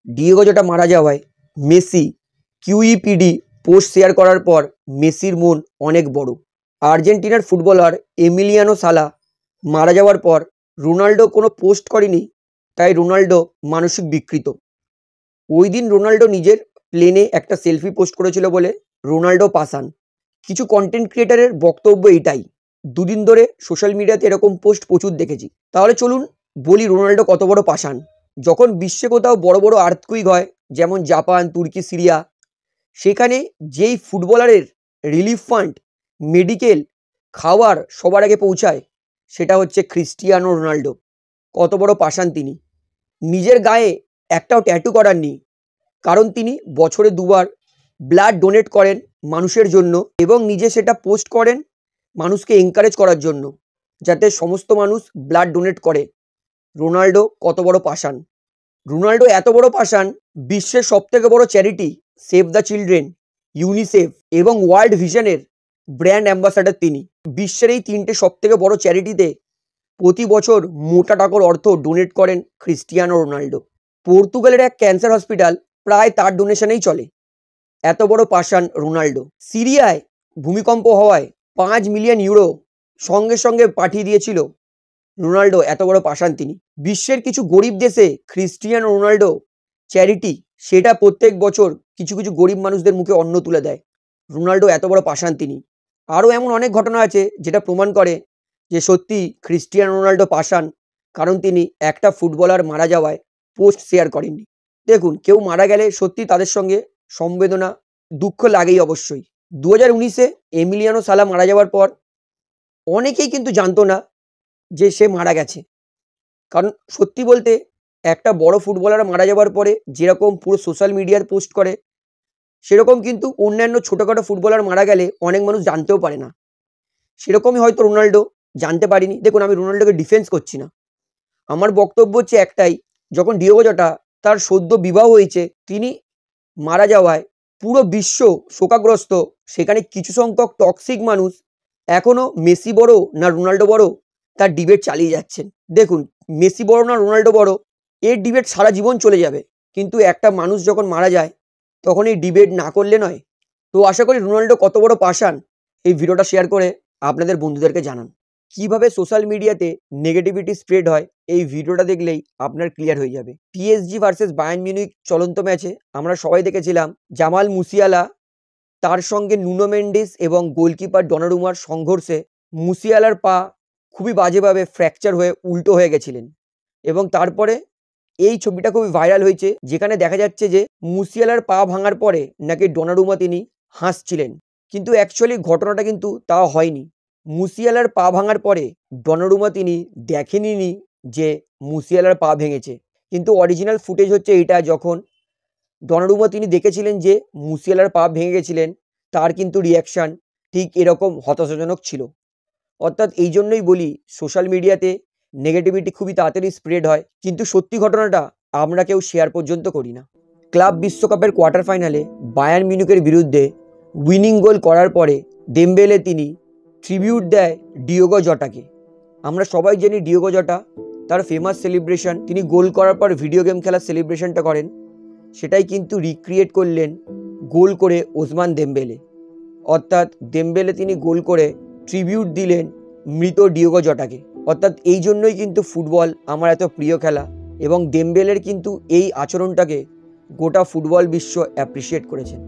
Diego জটা মারা যাওয়ায় মেসি কিউইপিডি পোস্ট শেয়ার করার পর মেসির মন অনেক বড়। আর্জেন্টিনার ফুটবলার এমিলিয়ানো সালা মারা যাওয়ার পর রোনাল্ডো কোনো পোস্ট করেনি, তাই রোনাল্ডো মানসিক বিকৃত। ওই দিন রোনাল্ডো নিজের প্লেনে একটা সেলফি পোস্ট করেছিল বলে রোনাল্ডো পাশান। কিছু কন্টেন্ট ক্রিয়েটারের বক্তব্য এটাই। দুদিন ধরে সোশ্যাল মিডিয়াতে এরকম পোস্ট প্রচুর দেখেছি। তাহলে চলুন বলি রোনাল্ডো কত বড় পাষাণ। যখন বিশ্বে কোথাও বড় বড় আর্থকুইক হয়, যেমন জাপান, তুর্কি, সিরিয়া, সেখানে যেই ফুটবলারের রিলিফ ফান্ড, মেডিকেল, খাওয়ার সবার আগে পৌঁছায়, সেটা হচ্ছে ক্রিস্টিয়ানো রোনাল্ডো। কত বড় পাষাণ তিনি। নিজের গায়ে একটাও ট্যাটু করাননি, কারণ তিনি বছরে 2 বার ব্লাড ডোনেট করেন মানুষের জন্য, এবং নিজে সেটা পোস্ট করেন মানুষকে এনকারেজ করার জন্য, যাতে সমস্ত মানুষ ব্লাড ডোনেট করে। রোনাল্ডো কত বড় পাষাণ। রোনাল্ডো এত বড় পাষাণ, বিশ্বের সবথেকে বড় charity save the children, UNICEF এবং ওয়ার্ল্ড ভিশনের ব্র্যান্ড অ্যাম্বাসাডার তিনি। বিশ্বের এই 3টে সবথেকে বড় চ্যারিটিতে প্রতি বছর মোটা টাকার অর্থ ডোনেট করেন ক্রিস্টিয়ানো রোনাল্ডো। পর্তুগালের এক ক্যান্সার হসপিটাল প্রায় তার ডোনেশনেই চলে। এত বড় পাষাণ রোনাল্ডো। সিরিয়ায় ভূমিকম্প হওয়ায় 5 মিলিয়ন ইউরো সঙ্গে সঙ্গে পাঠিয়ে দিয়েছিল রোনাল্ডো। এত বড় পাষাণ তিনি। বিশ্বের কিছু গরিব দেশে ক্রিস্টিয়ানো রোনাল্ডো চ্যারিটি, সেটা প্রত্যেক বছর কিছু কিছু গরিব মানুষদের মুখে অন্ন তুলে দেয়। রোনাল্ডো এত বড় পাষাণ তিনি। আরও এমন অনেক ঘটনা আছে যেটা প্রমাণ করে যে সত্যি ক্রিস্টিয়ানো রোনাল্ডো পাষাণ, কারণ তিনি একটা ফুটবলার মারা যাওয়ায় পোস্ট শেয়ার করেননি। দেখুন, কেউ মারা গেলে সত্যি তাদের সঙ্গে সমবেদনা, দুঃখ লাগেই অবশ্যই। 2019-এ এমিলিয়ানো সালা মারা যাওয়ার পর অনেকেই কিন্তু জানতো না যে সে মারা গেছে। কারণ সত্যি বলতে একটা বড় ফুটবলার মারা যাওয়ার পরে যেরকম পুরো সোশ্যাল মিডিয়ার পোস্ট করে, সেরকম কিন্তু অন্যান্য ছোটোখাটো ফুটবলার মারা গেলে অনেক মানুষ জানতেও পারে না। সেরকমই হয়তো রোনাল্ডো জানতে পারিনি। দেখুন, আমি রোনাল্ডোকে ডিফেন্স করছি না, আমার বক্তব্য হচ্ছে একটাই, যখন ডিয়েগো জটা তার সদ্য বিবাহ হয়েছে, তিনি মারা যাওয়ায় পুরো বিশ্ব শোকাগ্রস্ত। সেখানে কিছু সংখ্যক টক্সিক মানুষ এখনও মেসি বড় না রোনাল্ডো বড় তার ডিবেট চালিয়ে যাচ্ছেন। দেখুন, মেসি বড় না রোনাল্ডো বড়, এর ডিবেট সারা জীবন চলে যাবে, কিন্তু একটা মানুষ যখন মারা যায় তখন এই ডিবেট না করলে নয়। তো আশা করি রোনাল্ডো কত বড় পাষাণ এই ভিডিওটা শেয়ার করে আপনাদের বন্ধুদেরকে জানান। কিভাবে সোশ্যাল মিডিয়াতে নেগেটিভিটি স্প্রেড হয়, এই ভিডিওটা দেখলেই আপনার ক্লিয়ার হয়ে যাবে। পিএসজি ভার্সেস বায়ার্ন মিউনিখ চলন্ত ম্যাচে আমরা সবাই দেখেছিলাম জামাল মুসিয়ালা, তার সঙ্গে নুনো মেন্ডিস এবং গোলকিপার ডনারুমার সংঘর্ষে মুসিয়ালার পা খুবই বাজেভাবে ফ্র্যাকচার হয়ে উল্টো হয়ে গেছিলেন, এবং তারপরে এই ছবিটা খুবই ভাইরাল হয়েছে, যেখানে দেখা যাচ্ছে যে মুসিয়ালার পা ভাঙার পরে নাকি ডনারুমা তিনি হাসছিলেন, কিন্তু অ্যাকচুয়ালি ঘটনাটা কিন্তু তা হয়নি। মুসিয়ালার পা ভাঙার পরে ডনারুমা তিনি দেখেনি যে মুসিয়ালার পা ভেঙেছে, কিন্তু অরিজিনাল ফুটেজ হচ্ছে এইটা, যখন ডনারুমা তিনি দেখেছিলেন যে মুসিয়ালার পা ভেঙে গেছিলেন, তার কিন্তু রিয়াকশান ঠিক এরকম হতাশাজনক ছিল। অর্থাৎ এই জন্যই বলি সোশ্যাল মিডিয়াতে নেগেটিভিটি খুবই তাড়াতাড়ি স্প্রেড হয়, কিন্তু সত্যি ঘটনাটা আমরা কেউ শেয়ার পর্যন্ত করি না। ক্লাব বিশ্বকাপের কোয়ার্টার ফাইনালে বায়ার্ন মিউনিখের বিরুদ্ধে উইনিং গোল করার পরে ডেমবেলে তিনি ট্রিবিউট দেয় ডিয়েগো জটাকে। আমরা সবাই জানি ডিয়েগো জটা তার ফেমাস সেলিব্রেশন, তিনি গোল করার পর ভিডিও গেম খেলার সেলিব্রেশনটা করেন, সেটাই কিন্তু রিক্রিয়েট করলেন গোল করে ওসমান দেমবেলে। অর্থাৎ দেমবেলে তিনি গোল করে ট্রিবিউট দিলেন মৃত ডিয়েগো জটাকে। অর্থাৎ এই জন্যই কিন্তু ফুটবল আমার এত প্রিয় খেলা, এবং দেমবেলের কিন্তু এই আচরণটাকে গোটা ফুটবল বিশ্ব অ্যাপ্রিসিয়েট করেছেন।